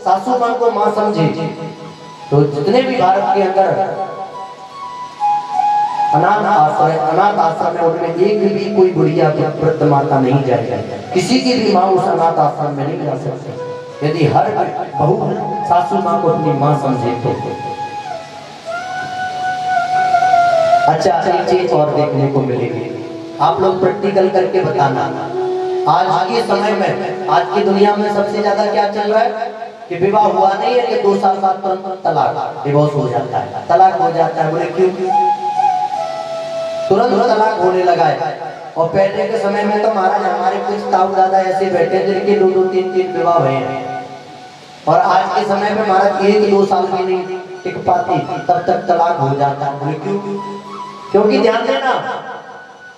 सासू माँ को माँ समझे तो जितने भी भारत के अंदर अनाथ आश्रम है उनमें एक भी कोई बुढ़िया वृद्ध माता नहीं जाएगी, किसी की भी माँ उस अनाथ आश्रम में नहीं जा सकती यदि हर बहू सासू माँ को अपनी माँ समझे तो। अच्छा, एक चीज और देखने को मिलेगी, आप लोग प्रैक्टिकल करके बताना। आज के समय में, आज की दुनिया में सबसे ज्यादा क्या चल रहा है कि विवाह हुआ नहीं है कि 2 साल बाद तुरंत तलाक, डिवोर्स हो जाता है, तलाक हो जाता है। बोले क्यों? तुरंत तलाक होने लगा है। और पहले के समय में तो महाराज हमारे कुछ ताऊ दादा ऐसे बैठे जिनके 2-2 3-3 विवाह हुए हैं, और आज के समय में महाराज 1-2 साल भी नहीं टिक पाती तब तक तलाक हो जाता है। बोले क्यों? क्योंकि ध्यान देना,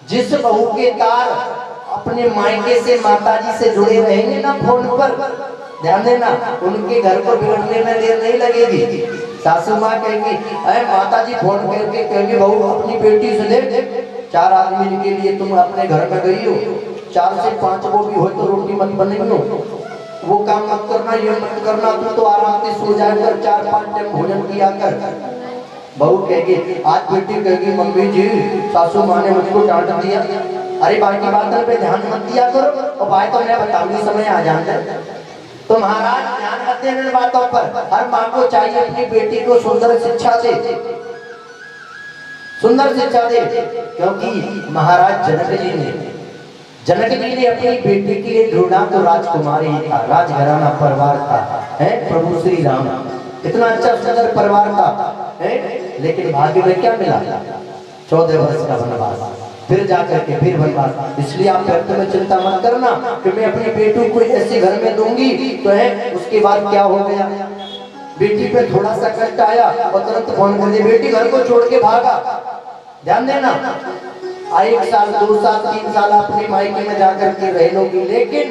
जिस बहू के तार अपने मायके से माताजी से जुड़े रहेंगे ना फोन पर, ध्यान देना उनके घर को बिगड़ने में देर नहीं लगेगी। सासू माँ कहेगी, अरे माताजी फोन करके कहेगी, बहू अपनी बेटी से देख 4 आदमी के लिए तुम अपने घर में गई हो, 4 से 5 वो भी हो तो रोटी मत बनाई हो, वो काम मत करना, ये मत करना, तुम तो आराम से सो जाकर 4-5 टाइम भोजन किया कर। बहू कहेगी, आज बेटी कहेगी, मम्मी जी सासू माँ ने मुझको डांट दिया। अरे बाकी बातों पे ध्यान मत दिया करो, और बात तो मैं बताऊंगी समय आ जाता है। तो महाराज ध्यान रखते हैं इन बातों पर। हर माँ को चाहिए अपनी बेटी को सुंदर शिक्षा दे, सुंदर शिक्षा दे, क्योंकि महाराज जनक जी ने अपनी बेटी के लिए ढूंढा तो राजकुमारी था, राजघराना परिवार था, है प्रभु श्री राम, इतना अच्छा सुंदर परिवार था, है। लेकिन भाग्य में क्या मिला? 14 वर्ष का वनवास, फिर जाकर के फिर वनवास। इसलिए आप व्यर्थ में चिंता मत करना कि मैं अपनी बेटी को ऐसे घर में दूंगी तो है, उसके बाद क्या हो गया, बेटी पे थोड़ा सा कष्ट आया और तुरंत फोन कर दिया, बेटी घर को छोड़ के भागा। ध्यान देना, 1 साल 2 साल 3 साल अपने मायके में जाकर के रह लोगी, लेकिन